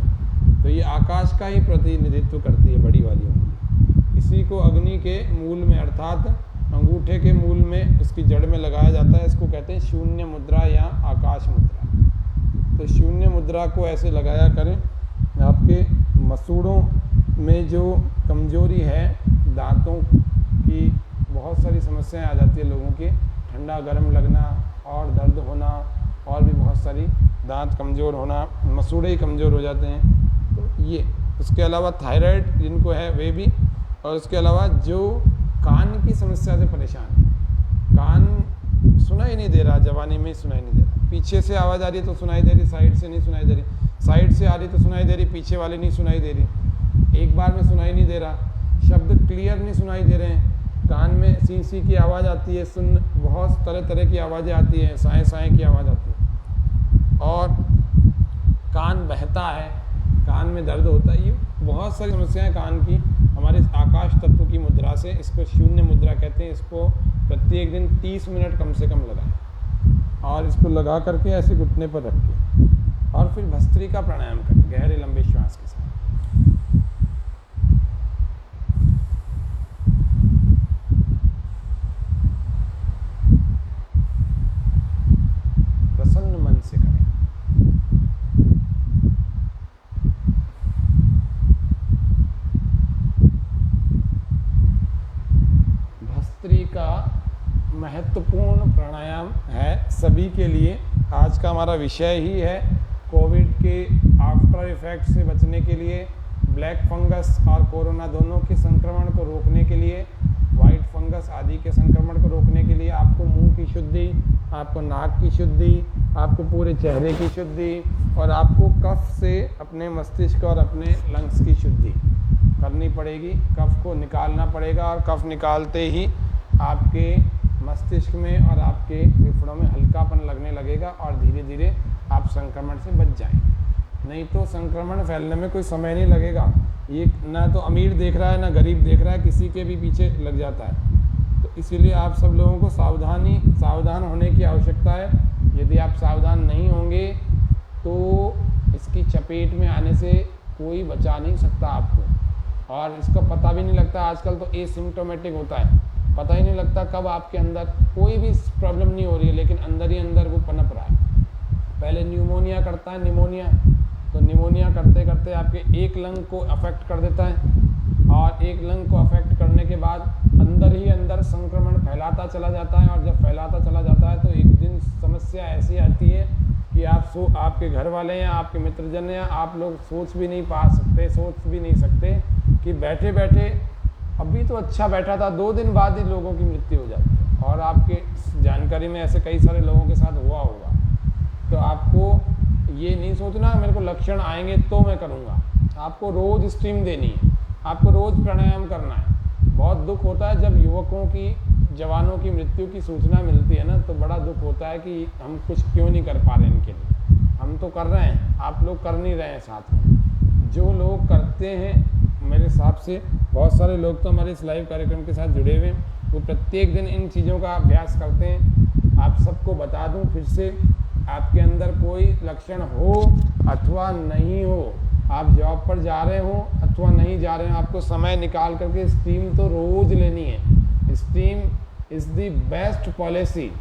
तो ये आकाश का ही प्रतिनिधित्व करती है बड़ी वाली उंगली। इसी को अग्नि के मूल में अर्थात अंगूठे के मूल में उसकी जड़ में लगाया जाता है। इसको कहते हैं शून्य मुद्रा या आकाश मुद्रा। तो शून्य मुद्रा को ऐसे लगाया करें। आपके मसूड़ों में जो कमजोरी है, दांतों की बहुत सारी समस्याएं आ जाती है लोगों के, ठंडा गर्म लगना और दर्द होना और भी बहुत सारी, दांत कमज़ोर होना, मसूड़े ही कमज़ोर हो जाते हैं, तो ये। उसके अलावा थायराइड जिनको है वे भी, और उसके अलावा जो कान की समस्या से परेशान है, कान सुनाई नहीं दे रहा, जवानी में सुनाई नहीं दे रहा, पीछे से आवाज़ आ रही है तो सुनाई दे रही, साइड से नहीं सुनाई दे रही, साइड से आ रही तो सुनाई दे रही, पीछे वाली नहीं सुनाई दे रही, एक बार में सुनाई नहीं दे रहा, शब्द क्लियर नहीं सुनाई दे रहे हैं, कान में सी सी की आवाज़ आती है, बहुत तरह तरह की आवाज़ें आती हैं, साए साए की आवाज़ आती है, और कान बहता है, कान में दर्द होता है। ये बहुत सारी समस्याएं कान की हमारे आकाश तत्व की मुद्रा से, इसको शून्य मुद्रा कहते हैं, इसको प्रत्येक दिन 30 मिनट कम से कम लगाएं और इसको लगा करके ऐसे घुटने पर रख के और फिर भस्त्रिका प्राणायाम करें गहरे लंबे श्वास के साथ। प्रसन्न मन से करें। भस्त्रिका महत्वपूर्ण प्राणायाम है सभी के लिए। आज का हमारा विषय ही है कोविड के आफ्टर इफेक्ट से बचने के लिए, ब्लैक फंगस और कोरोना दोनों के संक्रमण को रोकने के लिए, वाइट फंगस आदि के संक्रमण को रोकने के लिए आपको मुंह की शुद्धि, आपको नाक की शुद्धि, आपको पूरे चेहरे की शुद्धि और आपको कफ से अपने मस्तिष्क और अपने लंग्स की शुद्धि करनी पड़ेगी। कफ को निकालना पड़ेगा और कफ निकालते ही आपके मस्तिष्क में और आपके फेफड़ों में हल्कापन लगने लगेगा और धीरे धीरे आप संक्रमण से बच जाएंगे। नहीं तो संक्रमण फैलने में कोई समय नहीं लगेगा। ये ना तो अमीर देख रहा है ना गरीब देख रहा है, किसी के भी पीछे लग जाता है। तो इसीलिए आप सब लोगों को सावधान होने की आवश्यकता है। यदि आप सावधान नहीं होंगे तो इसकी चपेट में आने से कोई बचा नहीं सकता आपको, और इसका पता भी नहीं लगता। आजकल तो एसिम्प्टोमेटिक होता है, पता ही नहीं लगता कब आपके अंदर कोई भी प्रॉब्लम नहीं हो रही है लेकिन अंदर ही अंदर वो पनप रहा है। पहले न्यूमोनिया करता है, तो निमोनिया करते करते आपके एक लंग को अफेक्ट कर देता है और एक लंग को अफेक्ट करने के बाद अंदर ही अंदर संक्रमण फैलाता चला जाता है, और जब फैलाता चला जाता है तो एक दिन समस्या ऐसी आती है कि आपके घर वाले या आपके मित्रजन या आप लोग सोच भी नहीं सकते कि बैठे बैठे अभी तो अच्छा बैठा था, 2 दिन बाद ही लोगों की मृत्यु हो जाती है। और आपके जानकारी में ऐसे कई सारे लोगों के साथ हुआ होगा। तो आपको ये नहीं सोचना मेरे को लक्षण आएंगे तो मैं करूँगा, आपको रोज़ स्टीम देनी है, आपको रोज़ प्राणायाम करना है। बहुत दुख होता है जब युवकों की, जवानों की मृत्यु की सूचना मिलती है ना, तो बड़ा दुख होता है कि हम कुछ क्यों नहीं कर पा रहे इनके लिए। हम तो कर रहे हैं, आप लोग कर नहीं रहे हैं साथ में। जो लोग करते हैं, मेरे हिसाब से बहुत सारे लोग तो हमारे इस लाइव कार्यक्रम के साथ जुड़े हुए हैं, वो प्रत्येक दिन इन चीज़ों का अभ्यास करते हैं। आप सबको बता दूं फिर से, आपके अंदर कोई लक्षण हो अथवा नहीं हो, आप जॉब पर जा रहे हो अथवा नहीं जा रहे हो, आपको समय निकाल करके स्टीम तो रोज़ लेनी है। Steam is the best policy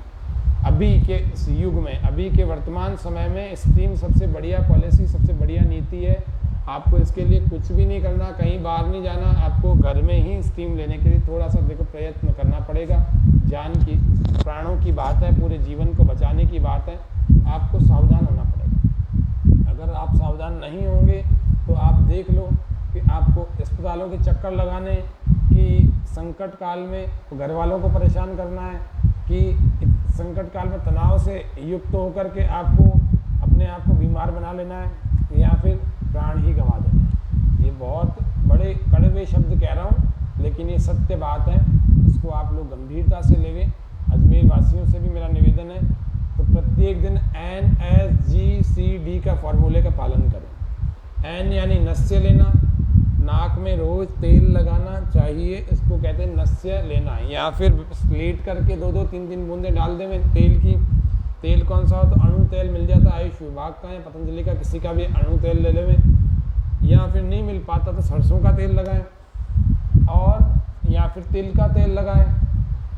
अभी के युग में, अभी के वर्तमान समय में स्टीम सबसे बढ़िया पॉलिसी, सबसे बढ़िया नीति है। आपको इसके लिए कुछ भी नहीं करना, कहीं बाहर नहीं जाना, आपको घर में ही स्टीम लेने के लिए थोड़ा सा देखो प्रयत्न करना पड़ेगा। जान की, प्राणों की बात है, पूरे जीवन को बचाने की बात है, आपको सावधान होना पड़ेगा। अगर आप सावधान नहीं होंगे तो आप देख लो कि आपको अस्पतालों के चक्कर लगाने कि संकट काल में घर वालों को परेशान करना है, कि संकट काल में तनाव से युक्त होकर के आपको अपने आप को बीमार बना लेना है, या फिर प्राण ही गंवा देना है। ये बहुत बड़े कड़वे शब्द कह रहा हूँ लेकिन ये सत्य बात है, इसको आप लोग गंभीरता से लेंगे। अजमेर वासियों से भी मेरा निवेदन है, तो प्रत्येक दिन NSGCD का फॉर्मूले का पालन करें। N यानी नस्य लेना, नाक में रोज तेल लगाना चाहिए, इसको कहते हैं नस्य लेना है, या फिर लेट करके 2-2, 3-3 बूंदें डाल दें तेल की। तेल कौन सा हो तो अणु तेल मिल जाता है आयुष विभाग का या पतंजलि का, किसी का भी अणु तेल ले लें, या फिर नहीं मिल पाता तो सरसों का तेल लगाएं, और या फिर तिल का तेल लगाएं,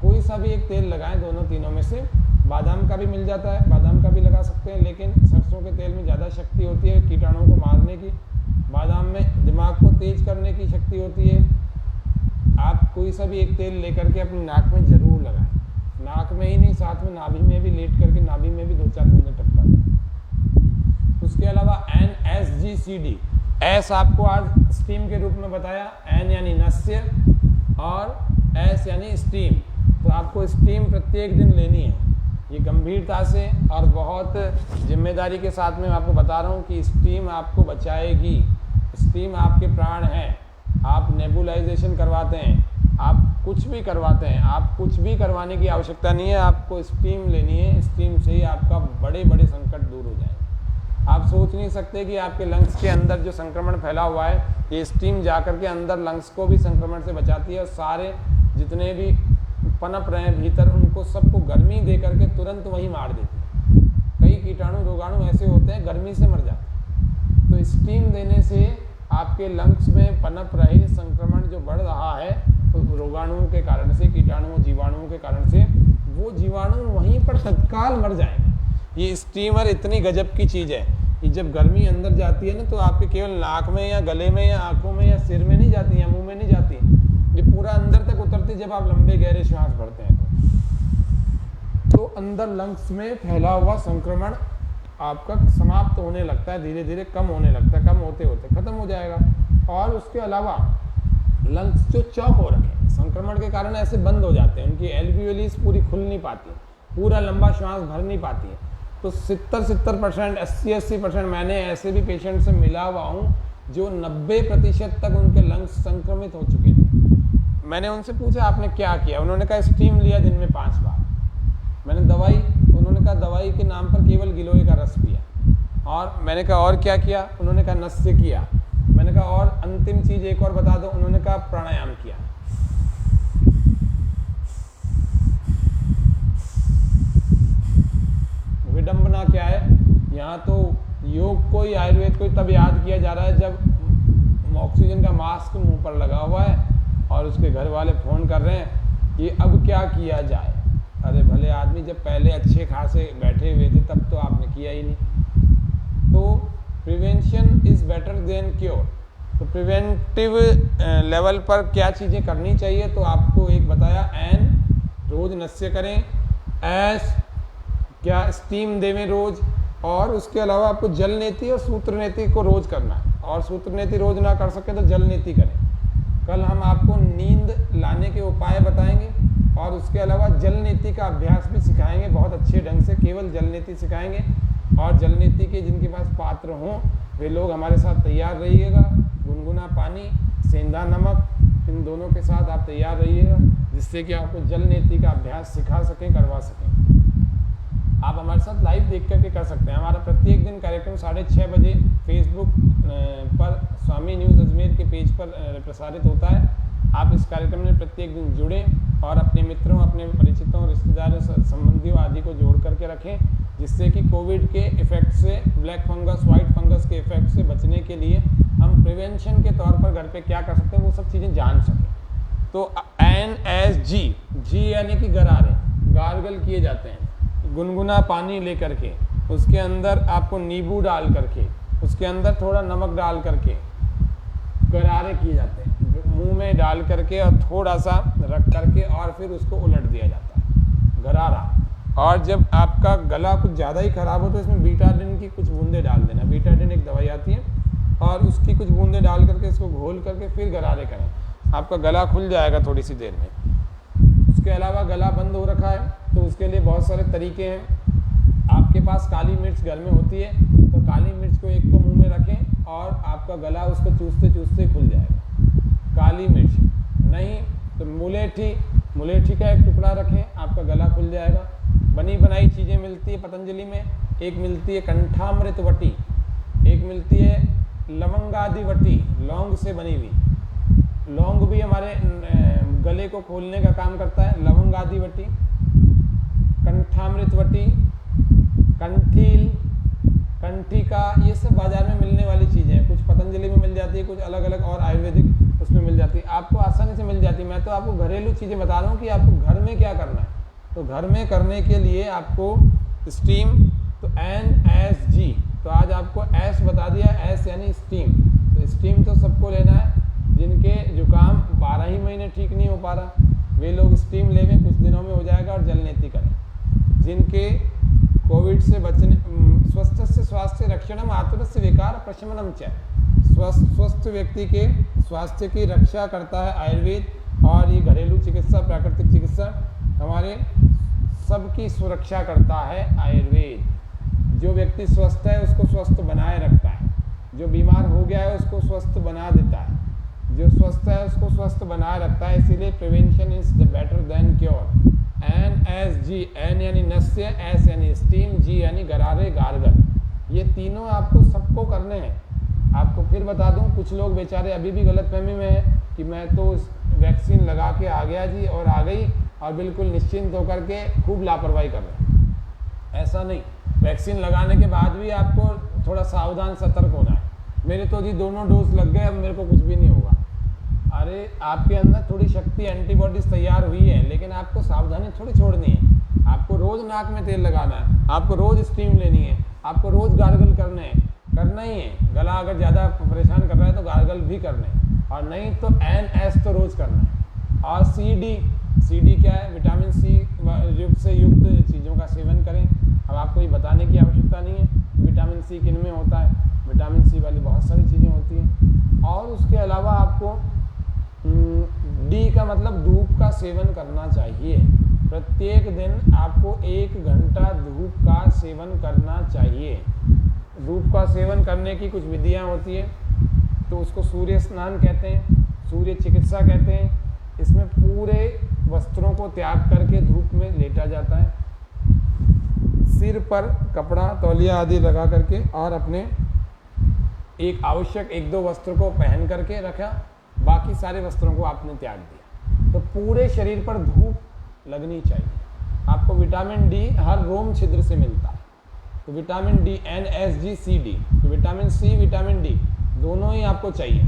कोई सा भी एक तेल लगाएं, दोनों तीनों में से। बादाम का भी मिल जाता है, बादाम का भी लगा सकते हैं, लेकिन सरसों के तेल में ज़्यादा शक्ति होती है कीटाणुओं को मारने की, बादाम में दिमाग को तेज करने की शक्ति होती है। आप कोई सा भी एक तेल लेकर के अपनी नाक में ज़रूर लगाएं, नाक में ही नहीं, साथ में नाभि में भी लेट करके नाभि में भी 2-4 बूंदें टपका दें। उसके अलावा NSGCD, S आपको आज स्टीम के रूप में बताया, N यानी नस्य और S यानी स्टीम। तो आपको स्टीम प्रत्येक दिन लेनी है, ये गंभीरता से और बहुत जिम्मेदारी के साथ में आपको बता रहा हूँ कि स्टीम आपको बचाएगी। स्टीम आपके प्राण हैं। आप नेबुलाइजेशन करवाते हैं, आप कुछ भी करवाते हैं, आप कुछ भी करवाने की आवश्यकता नहीं है, आपको स्टीम लेनी है, स्टीम से ही आपका बड़े बड़े संकट दूर हो जाएंगे। आप सोच नहीं सकते कि आपके लंग्स के अंदर जो संक्रमण फैला हुआ है, ये स्टीम जाकर के अंदर लंग्स को भी संक्रमण से बचाती है और सारे जितने भी पनप रहे हैं भीतर उनको सबको गर्मी दे करके तुरंत वहीं मार देती है। कई कीटाणु रोगाणु ऐसे होते हैं गर्मी से मर जाते हैं। तो स्टीम देने से आपके लंग्स में पनप रहे संक्रमण जो बढ़ रहा है तो रोगाणुओं के कारण से, कीटाणुओं जीवाणुओं के कारण से, वो जीवाणु वहीं पर तत्काल मर जाएंगे। ये स्टीमर इतनी गजब की चीज़ है कि जब गर्मी अंदर जाती है ना तो आपके केवल नाक में या गले में या आंखों में या सिर में नहीं जाती या मुंह में नहीं जाती, ये पूरा अंदर तक उतरती जब आप लंबे गहरे श्वास भरते हैं तो अंदर लंग्स में फैला हुआ संक्रमण आपका समाप्त होने लगता है, धीरे धीरे कम होने लगता है, कम होते होते खत्म हो जाएगा। और उसके अलावा लंग्स जो चौक हो रखे संक्रमण के कारण ऐसे बंद हो जाते हैं, उनकी एल्वियोलिस पूरी खुल नहीं पाती, पूरा लंबा श्वास भर नहीं पाती है। तो 70% 80% मैंने ऐसे भी पेशेंट से मिला हुआ हूँ जो 90% तक उनके लंग्स संक्रमित हो चुके थे। मैंने उनसे पूछा आपने क्या किया, उन्होंने कहा स्टीम लिया दिन में 5 बार। मैंने दवाई, उन्होंने कहा दवाई के नाम पर केवल गिलोय का रस पिया। और मैंने कहा और क्या किया, उन्होंने कहा नस्य किया। मैंने कहा और अंतिम चीज़ एक और बता दो, उन्होंने कहा प्राणायाम किया। विडंबना क्या है, यहाँ तो योग को ही आयुर्वेद को ही तब याद किया जा रहा है जब ऑक्सीजन का मास्क मुंह पर लगा हुआ है और उसके घर वाले फ़ोन कर रहे हैं कि अब क्या किया जाए। अरे भले आदमी, जब पहले अच्छे खासे बैठे हुए थे तब तो आपने किया ही नहीं। तो prevention is better than cure. तो प्रिवेंटिव लेवल पर क्या चीज़ें करनी चाहिए, तो आपको एक बताया, रोज़ नस्य करें, ऐस क्या स्टीम देवें रोज़, और उसके अलावा आपको जल नीति और सूत्र नीति को रोज़ करना है। और सूत्र नीति रोज़ ना कर सके तो जल नीति करें। कल हम आपको नींद लाने के उपाय बताएंगे और उसके अलावा जल नीति का अभ्यास भी सिखाएंगे बहुत अच्छे ढंग से। केवल जल नीति सिखाएंगे और जल नीति के जिनके पास पात्र हों वे लोग हमारे साथ तैयार रहिएगा। गुनगुना पानी, सेंधा नमक, इन दोनों के साथ आप तैयार रहिएगा, जिससे कि आपको जल नीति का अभ्यास सिखा सकें, करवा सकें। आप हमारे साथ लाइव देख करके कर सकते हैं। हमारा प्रत्येक दिन कार्यक्रम 6:30 बजे फेसबुक पर स्वामी न्यूज़ अजमेर के पेज पर प्रसारित होता है। आप इस कार्यक्रम में प्रत्येक दिन जुड़ें और अपने मित्रों, अपने परिचितों, रिश्तेदारों, संबंधियों आदि को जोड़ करके रखें, जिससे कि कोविड के इफेक्ट से, ब्लैक फंगस, वाइट फंगस के इफेक्ट से बचने के लिए हम प्रिवेंशन के तौर पर घर पे क्या कर सकते हैं वो सब चीज़ें जान सकें। तो NSG, जी यानी कि गरारे, गार्गल किए जाते हैं। गुनगुना पानी लेकर के उसके अंदर आपको नींबू डाल करके, उसके अंदर थोड़ा नमक डाल करके गरारे किए जाते हैं, मुंह में डाल करके और थोड़ा सा रख करके और फिर उसको उलट दिया जाता है, गरारा। और जब आपका गला कुछ ज़्यादा ही ख़राब हो तो इसमें बीटाडिन की कुछ बूंदे डाल देना। बीटाडिन एक दवाई आती है और उसकी कुछ बूंदे डाल करके इसको घोल करके फिर गरारे करें, आपका गला खुल जाएगा थोड़ी सी देर में। उसके अलावा गला बंद हो रखा है तो उसके लिए बहुत सारे तरीके हैं। आपके पास काली मिर्च घर में होती है तो काली मिर्च को एक को मुंह में रखें और आपका गला उसको चूसते चूसते खुल जाएगा। काली मिर्च नहीं तो मुलेठी का एक टुकड़ा रखें, आपका गला खुल जाएगा। बनी बनाई चीज़ें मिलती है पतंजलि में, एक मिलती है कंठामृत वटी, एक मिलती है लवंगादि वटी, लौंग से बनी हुई। लौंग भी हमारे गले को खोलने का काम करता है। लवंग आदि वटी, कंठामृत वटी, कंठील, कंठिका, ये सब बाजार में मिलने वाली चीज़ें हैं। कुछ पतंजलि में मिल जाती है, कुछ अलग अलग और आयुर्वेदिक उसमें मिल जाती है, आपको आसानी से मिल जाती है। मैं तो आपको घरेलू चीज़ें बता रहा हूँ कि आपको घर में क्या करना है। तो घर में करने के लिए आपको स्टीम, तो NSG, तो आज आपको S बता दिया, S यानी स्टीम। तो स्टीम तो सबको लेना है। जिनके जुकाम 12 ही महीने ठीक नहीं हो पा रहा वे लोग स्टीम लेवें, कुछ दिनों में हो जाएगा। और जल नीति करें। जिनके कोविड से बचने, स्वस्थ से स्वास्थ्य रक्षणम आतुरस्य विकार प्रशमनम च, स्वस्थ व्यक्ति के स्वास्थ्य की रक्षा करता है आयुर्वेद। और ये घरेलू चिकित्सा, प्राकृतिक चिकित्सा, हमारे सबकी सुरक्षा करता है आयुर्वेद। जो व्यक्ति स्वस्थ है उसको स्वस्थ बनाए रखता है, जो बीमार हो गया है उसको स्वस्थ बना देता है। जो स्वस्थ है उसको स्वस्थ बनाए रखता है, इसीलिए prevention is the better than cure. NSG, N यानी नस्य, S यानी स्टीम, G यानी गरारे गार्गल, ये तीनों आपको सबको करने हैं। आपको फिर बता दूं, कुछ लोग बेचारे अभी भी गलतफहमी में हैं कि मैं तो वैक्सीन लगा के आ गया जी और आ गई और बिल्कुल निश्चिंत होकर के खूब लापरवाही कर रहे हैं। ऐसा नहीं, वैक्सीन लगाने के बाद भी आपको थोड़ा सावधान सतर्क होना है। मेरे तो जी दोनों डोज लग गए, अब मेरे को कुछ भी नहीं होगा। अरे आपके अंदर थोड़ी शक्ति, एंटीबॉडीज तैयार हुई है, लेकिन आपको सावधानी थोड़ी छोड़नी है। आपको रोज नाक में तेल लगाना है, आपको रोज स्टीम लेनी है, आपको रोज गार्गल करना ही है। गला अगर ज़्यादा परेशान कर रहा है तो गार्गल भी करना है, और नहीं तो NS तो रोज करना है। और CD क्या है? विटामिन C से युक्त चीज़ों का सेवन करें। अब आपको ये बताने की आवश्यकता नहीं है विटामिन C किन में होता है, विटामिन C वाली बहुत सारी चीज़ें होती हैं। और उसके अलावा आपको D का मतलब धूप का सेवन करना चाहिए। प्रत्येक दिन आपको 1 घंटा धूप का सेवन करना चाहिए। धूप का सेवन करने की कुछ विधियां होती है, तो उसको सूर्य स्नान कहते हैं, सूर्य चिकित्सा कहते हैं। इसमें पूरे वस्त्रों को त्याग करके धूप में लेटा जाता है, सिर पर कपड़ा, तौलिया आदि लगा करके, और अपने एक आवश्यक 1-2 वस्त्र को पहन करके रखा, बाकी सारे वस्त्रों को आपने त्याग दिया। तो पूरे शरीर पर धूप लगनी चाहिए। आपको विटामिन डी हर रोम छिद्र से मिलता है, तो विटामिन डी NSG, तो विटामिन C, विटामिन डी दोनों ही आपको चाहिए,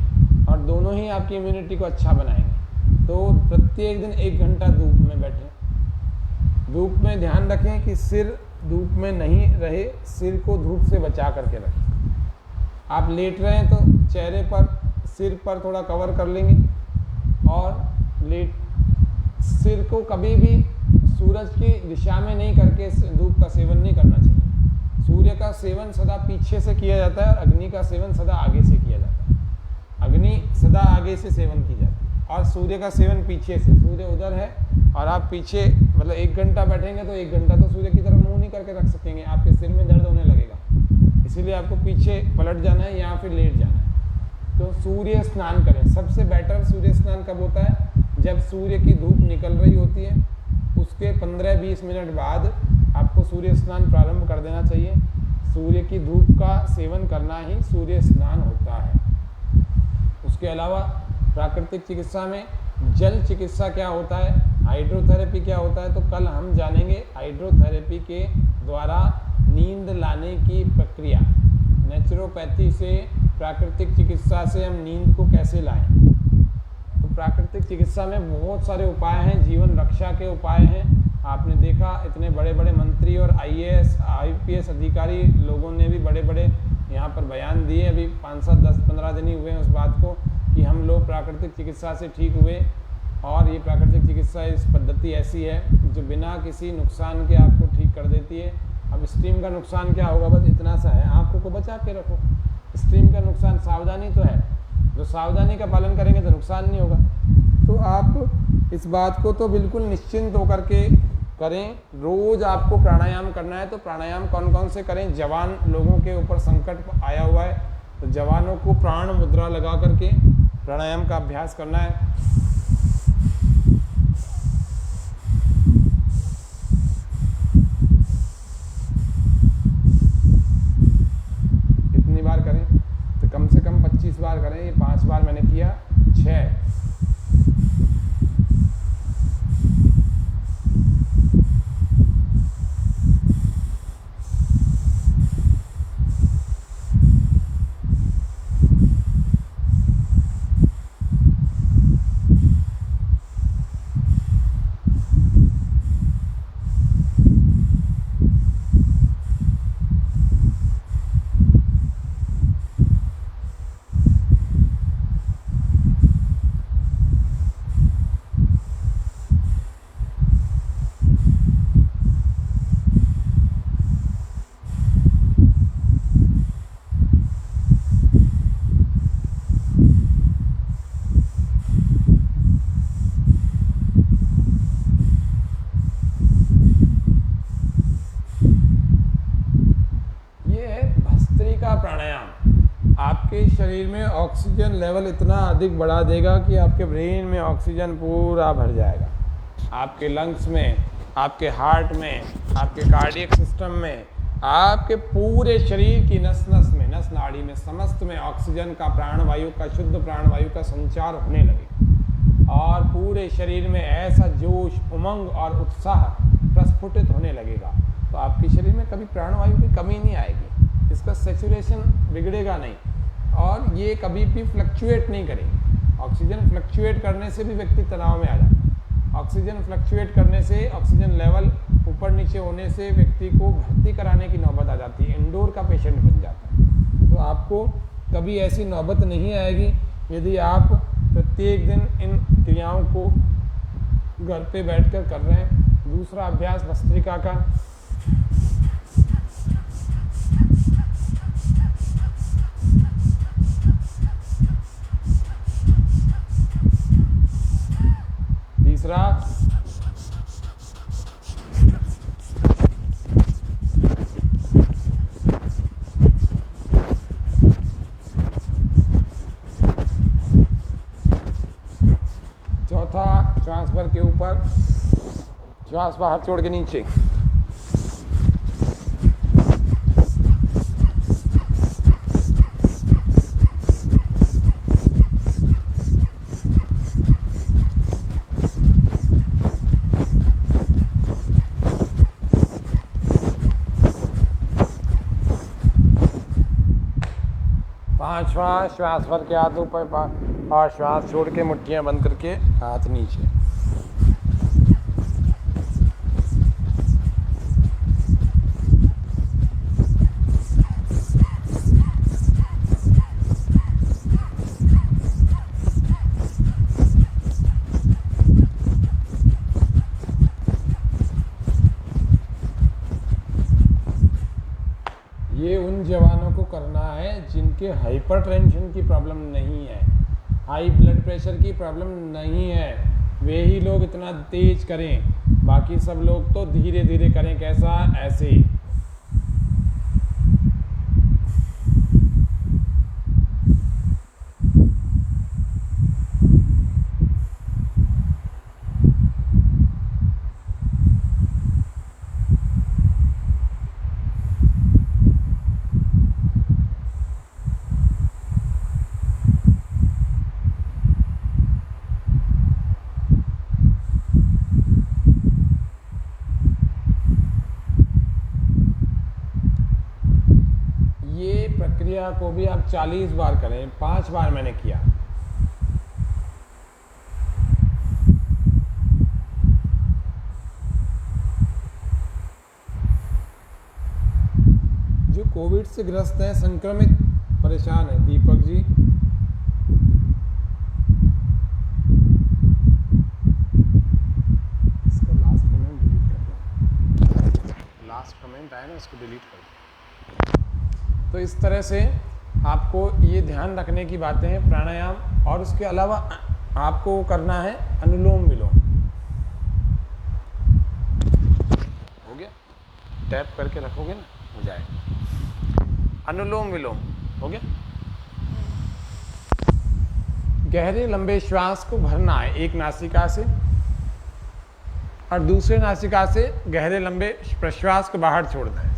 और दोनों ही आपकी इम्यूनिटी को अच्छा बनाएंगे। तो प्रत्येक दिन 1 घंटा धूप में बैठें। धूप में ध्यान रखें कि सिर धूप में नहीं रहे, सिर को धूप से बचा करके रखें। आप लेट रहे हैं तो चेहरे पर, सिर पर थोड़ा कवर कर लेंगे, और सिर को कभी भी सूरज की दिशा में नहीं करके धूप का सेवन नहीं करना चाहिए। सूर्य का सेवन सदा पीछे से किया जाता है, और अग्नि का सेवन सदा आगे से किया जाता है। अग्नि सदा आगे से सेवन की जाती है, और सूर्य का सेवन पीछे से। सूर्य उधर है और आप पीछे, मतलब 1 घंटा बैठेंगे तो 1 घंटा तो सूर्य की तरफ मुंह नहीं करके रख सकेंगे, आपके सिर में दर्द होने लगेगा। इसीलिए आपको पीछे पलट जाना है या फिर लेट जाना है। तो सूर्य स्नान करें। सबसे बेटर सूर्य स्नान कब होता है? जब सूर्य की धूप निकल रही होती है, उसके 15-20 मिनट बाद आपको सूर्य स्नान प्रारंभ कर देना चाहिए। सूर्य की धूप का सेवन करना ही सूर्य स्नान होता है। उसके अलावा प्राकृतिक चिकित्सा में जल चिकित्सा क्या होता है, हाइड्रोथेरेपी क्या होता है, तो कल हम जानेंगे हाइड्रोथेरेपी के द्वारा नींद लाने की प्रक्रिया। नेचुरोपैथी से, प्राकृतिक चिकित्सा से हम नींद को कैसे लाएं। तो प्राकृतिक चिकित्सा में बहुत सारे उपाय हैं, जीवन रक्षा के उपाय हैं। आपने देखा इतने बड़े बड़े मंत्री और IAS IPS अधिकारी लोगों ने भी बड़े बड़े यहाँ पर बयान दिए। अभी 5-7-10-15 दिन ही हुए हैं उस बात को कि हम लोग प्राकृतिक चिकित्सा से ठीक हुए, और ये प्राकृतिक चिकित्सा, इस पद्धति ऐसी है जो बिना किसी नुकसान के आपको ठीक कर देती है। अब स्टीम का नुकसान क्या होगा, बस इतना सा है, आँखों को बचा के रखो। स्टीम का नुकसान सावधानी तो है, जो सावधानी का पालन करेंगे तो नुकसान नहीं होगा। तो आप इस बात को तो बिल्कुल निश्चिंत होकर के करें। रोज आपको प्राणायाम करना है, तो प्राणायाम कौन कौन से करें। जवान लोगों के ऊपर संकट आया हुआ है, तो जवानों को प्राण मुद्रा लगा करके प्राणायाम का अभ्यास करना है। कितनी बार करें, तो कम से कम 25 बार करें। ये 5 बार मैंने किया, 6। शरीर में ऑक्सीजन लेवल इतना अधिक बढ़ा देगा कि आपके ब्रेन में ऑक्सीजन पूरा भर जाएगा, आपके लंग्स में, आपके हार्ट में, आपके कार्डियक सिस्टम में, आपके पूरे शरीर की नस नस में, नस नाड़ी में, समस्त में ऑक्सीजन का, प्राणवायु का, शुद्ध प्राणवायु का संचार होने लगेगा और पूरे शरीर में ऐसा जोश, उमंग और उत्साह प्रस्फुटित होने लगेगा। तो आपके शरीर में कभी प्राणवायु की कमी नहीं आएगी, इसका सैचुरेशन बिगड़ेगा नहीं और ये कभी भी फ्लक्चुएट नहीं करेगी। ऑक्सीजन फ्लक्चुएट करने से भी व्यक्ति तनाव में आ जाता है। ऑक्सीजन फ्लक्चुएट करने से, ऑक्सीजन लेवल ऊपर नीचे होने से व्यक्ति को भर्ती कराने की नौबत आ जाती है, इंडोर का पेशेंट बन जाता है। तो आपको कभी ऐसी नौबत नहीं आएगी यदि आप प्रत्येक दिन इन क्रियाओं को घर पे बैठकर कर रहे हैं। दूसरा अभ्यास भस्त्रिका का, तीसरा चौथा श्वास भर के ऊपर, श्वास बाहर छोड़ के नीचे। पांचवा श्वास भर के हाथ ऊपर और श्वास छोड़ के मुट्ठियां बंद करके हाथ नीचे। ये उन जवानों को करना है जिनके हाइपरटेंशन की प्रॉब्लम नहीं है, हाई ब्लड प्रेशर की प्रॉब्लम नहीं है, वे ही लोग इतना तेज करें। बाकी सब लोग तो धीरे धीरे करें। कैसा? ऐसे। प्रक्रिया को भी आप 40 बार करें। 5 बार मैंने किया। जो कोविड से ग्रस्त हैं, संक्रमित, परेशान है, दीपक जी, इसका लास्ट कमेंट डिलीट कर दो। लास्ट कमेंट आया ना, उसको डिलीट कर दो। तो इस तरह से आपको ये ध्यान रखने की बातें हैं प्राणायाम। और उसके अलावा आपको करना है अनुलोम विलोम। हो गया? टैप करके रखोगे ना, हो जाएगा। अनुलोम विलोम हो गया। गहरे लंबे श्वास को भरना है एक नासिका से और दूसरे नासिका से गहरे लंबे प्रश्वास को बाहर छोड़ना है।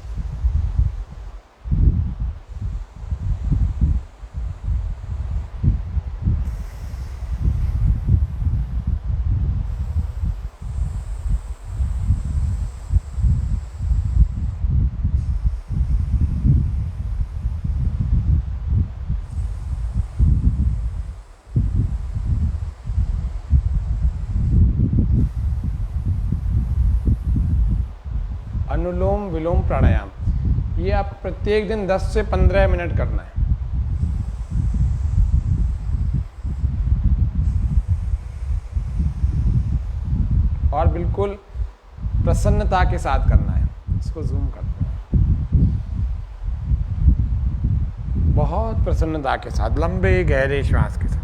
अनुलोम विलोम प्राणायाम, ये आप प्रत्येक दिन 10 से 15 मिनट करना है। और बिल्कुल प्रसन्नता के साथ करना है। इसको जूम करते हैं। बहुत प्रसन्नता के साथ, लंबे गहरे श्वास के साथ।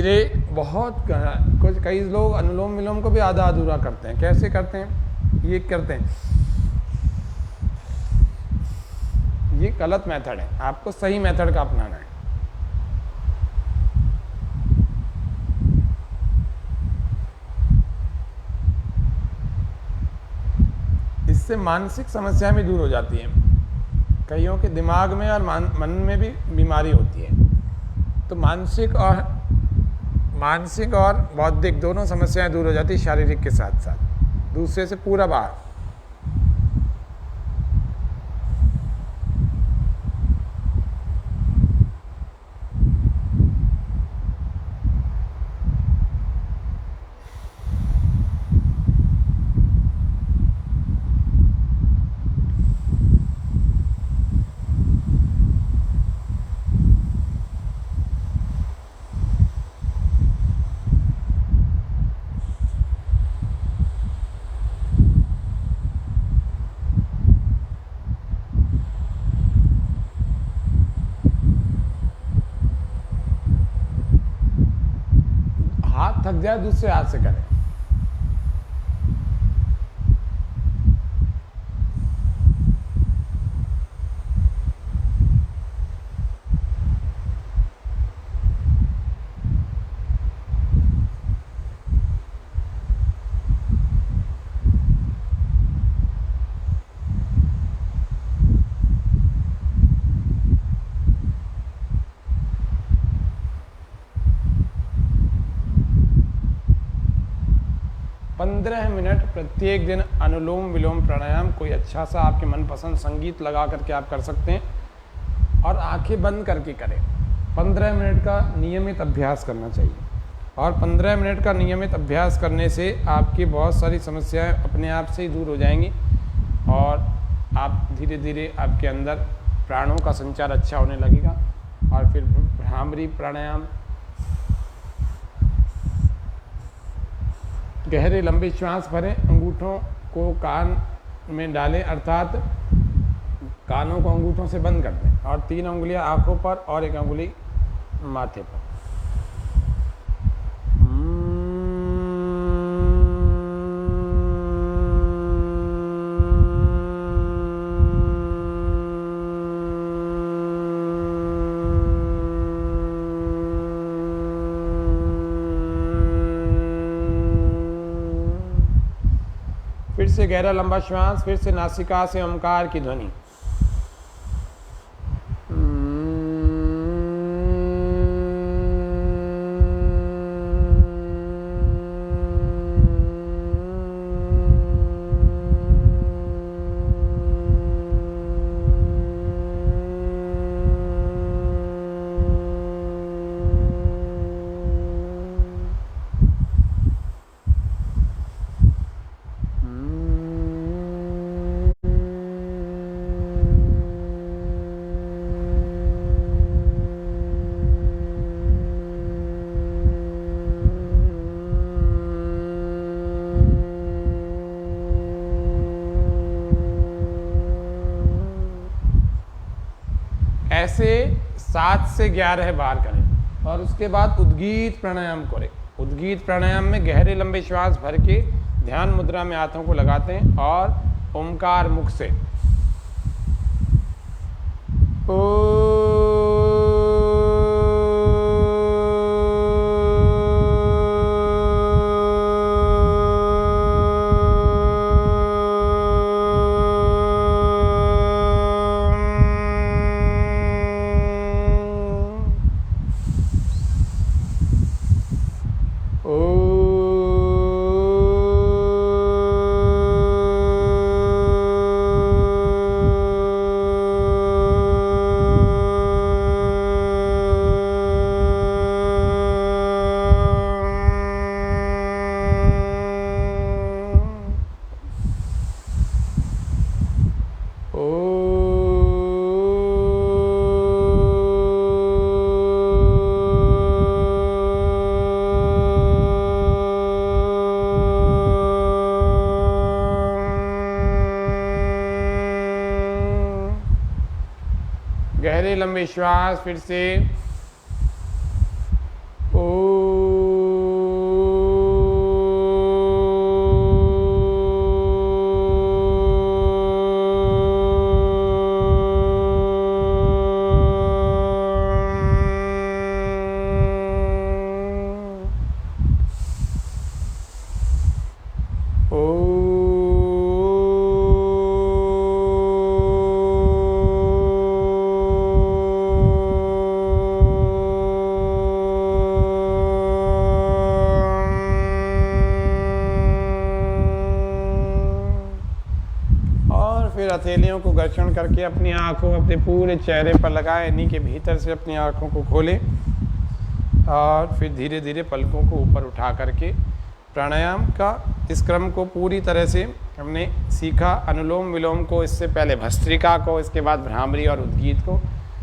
धीरे बहुत कुछ कई लोग अनुलोम विलोम को भी आधा अधूरा करते हैं। कैसे करते हैं? ये करते हैं, ये गलत मेथड है, आपको सही मेथड का अपनाना है। इससे मानसिक समस्याएं भी दूर हो जाती हैं। कईयों के दिमाग में और मन में भी बीमारी होती है, तो मानसिक और बौद्धिक दोनों समस्याएं दूर हो जाती है शारीरिक के साथ साथ, दूसरे से पूरा बाहर। हाथ थक जाए दूसरे हाथ से करें। पंद्रह मिनट प्रत्येक दिन अनुलोम विलोम प्राणायाम, कोई अच्छा सा आपके मनपसंद संगीत लगा करके आप कर सकते हैं और आंखें बंद करके करें। 15 मिनट का नियमित अभ्यास करना चाहिए और 15 मिनट का नियमित अभ्यास करने से आपकी बहुत सारी समस्याएं अपने आप से ही दूर हो जाएंगी और आप धीरे धीरे आपके अंदर प्राणों का संचार अच्छा होने लगेगा। और फिर भ्रामरी प्राणायाम, गहरे लंबे श्वास भरें, अंगूठों को कान में डालें, अर्थात कानों को अंगूठों से बंद कर दें और 3 उंगलियां आंखों पर और 1 उंगली माथे पर। फिर से गहरा लंबा श्वास, फिर से नासिका से ओमकार की ध्वनि। ऐसे 7 से 11 बार करें और उसके बाद उद्गीत प्राणायाम करें। उद्गीत प्राणायाम में गहरे लंबे श्वास भर के ध्यान मुद्रा में हाथों को लगाते हैं और ओमकार मुख से गहरे लंबे श्वास, फिर से ओ हथेलियों को घर्षण करके अपनी आँखों अपने पूरे चेहरे पर लगाएं, इन्हीं के भीतर से अपनी आँखों को खोलें और फिर धीरे धीरे पलकों को ऊपर उठा करके प्राणायाम का इस क्रम को पूरी तरह से हमने सीखा। अनुलोम विलोम को, इससे पहले भस्त्रिका को, इसके बाद भ्रामरी और उद्गीत को।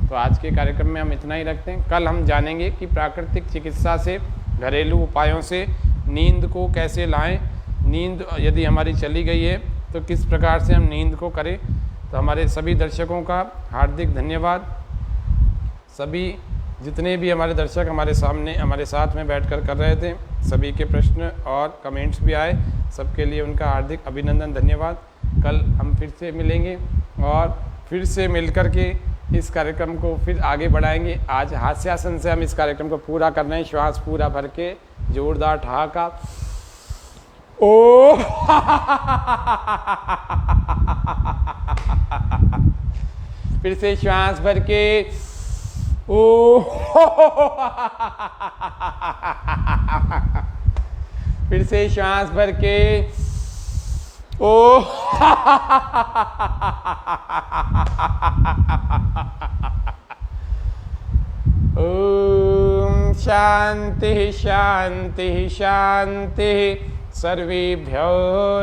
तो आज के कार्यक्रम में हम इतना ही रखते हैं। कल हम जानेंगे कि प्राकृतिक चिकित्सा से, घरेलू उपायों से नींद को कैसे लाएं। नींद यदि हमारी चली गई है तो किस प्रकार से हम नींद को करें। तो हमारे सभी दर्शकों का हार्दिक धन्यवाद। सभी जितने भी हमारे दर्शक हमारे सामने हमारे साथ में बैठकर कर रहे थे, सभी के प्रश्न और कमेंट्स भी आए, सबके लिए उनका हार्दिक अभिनंदन, धन्यवाद। कल हम फिर से मिलेंगे और फिर से मिलकर के इस कार्यक्रम को फिर आगे बढ़ाएंगे। आज हास्यासन से हम इस कार्यक्रम को पूरा कर रहे हैं। श्वास पूरा भर के जोरदार ठहाका ओ फिर से श्वास भर के ओ फिर से श्वास भर के ओ ओम शांति शांति शांति। सर्वेभ्यो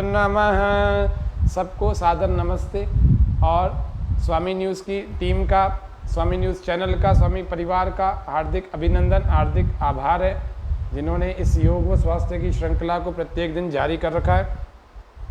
नमः। सबको सादर नमस्ते। और स्वामी न्यूज़ की टीम का, स्वामी न्यूज़ चैनल का, स्वामी परिवार का हार्दिक अभिनंदन, हार्दिक आभार है जिन्होंने इस योग व स्वास्थ्य की श्रृंखला को प्रत्येक दिन जारी कर रखा है।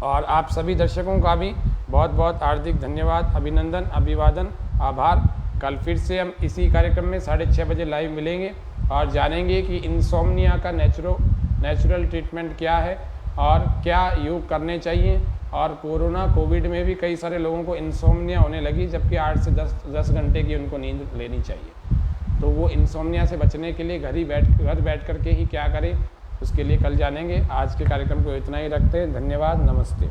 और आप सभी दर्शकों का भी बहुत बहुत हार्दिक धन्यवाद, अभिनंदन, अभिवादन, आभार। कल फिर से हम इसी कार्यक्रम में 6:30 बजे लाइव मिलेंगे और जानेंगे कि इंसोम्निया का नेचुरल ट्रीटमेंट क्या है और क्या योग करने चाहिए। और कोविड में भी कई सारे लोगों को इंसोम्निया होने लगी, जबकि 8 से 10 घंटे की उनको नींद लेनी चाहिए। तो वो इंसोम्निया से बचने के लिए घर बैठ करके ही क्या करें, उसके लिए कल जानेंगे। आज के कार्यक्रम को इतना ही रखते हैं। धन्यवाद, नमस्ते।